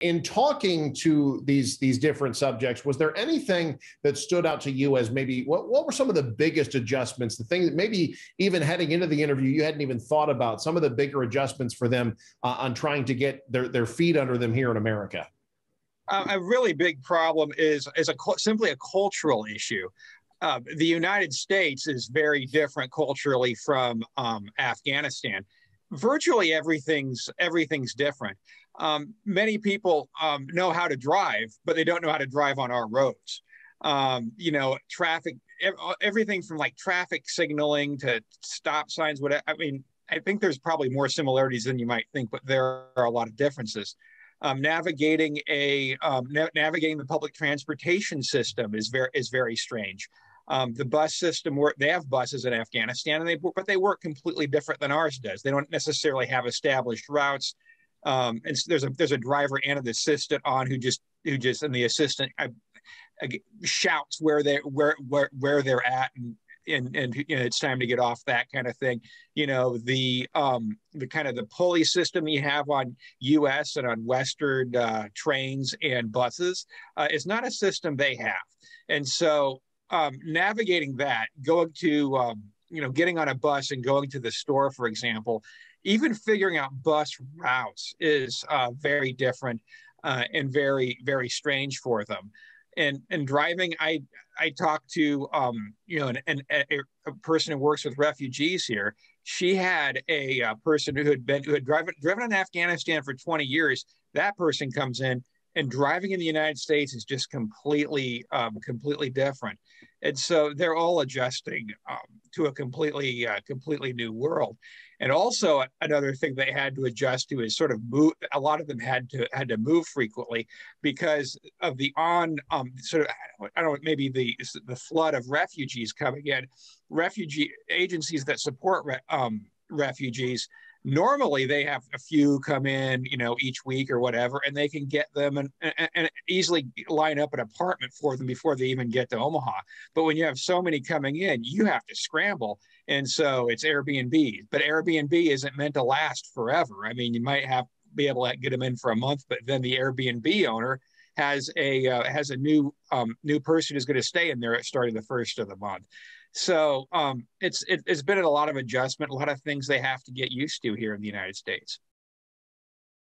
In talking to these different subjects, was there anything that stood out to you as maybe what were some of the biggest adjustments, the thing that maybe even heading into the interview you hadn't even thought about, some of the bigger adjustments for them on trying to get their feet under them here in America? A really big problem is simply a cultural issue. The United States is very different culturally from Afghanistan. Virtually everything's different. Many people know how to drive, but they don't know how to drive on our roads. Traffic, everything from like traffic signaling to stop signs. Whatever. I mean, I think there's probably more similarities than you might think, but there are a lot of differences. Navigating the public transportation system is very strange. The bus system, they have buses in Afghanistan, but they work completely different than ours does. They don't necessarily have established routes. And so there's a driver and an assistant on who just and the assistant shouts where they're at, and it's time to get off, that kind of thing. The kind of the pulley system you have on U.S. and on Western trains and buses is not a system they have, and so navigating that, going to getting on a bus and going to the store, for example, even figuring out bus routes is very different and very, very strange for them. And driving, I talked to a person who works with refugees here. She had a person who had driven in Afghanistan for 20 years. That person comes in, and driving in the United States is just completely different. And so they're all adjusting to a completely new world. And also another thing they had to adjust to is sort of move. A lot of them had to move frequently because of the maybe the flood of refugees coming in. Refugee agencies that support refugees, normally they have a few come in, each week or whatever, and they can get them and easily line up an apartment for them before they even get to Omaha. But when you have so many coming in, you have to scramble. And so it's Airbnb, but Airbnb isn't meant to last forever. I mean, you might be able to get them in for a month, but then the Airbnb owner has a new person who's going to stay in there at starting the first of the month. So it's been a lot of adjustment, a lot of things they have to get used to here in the United States.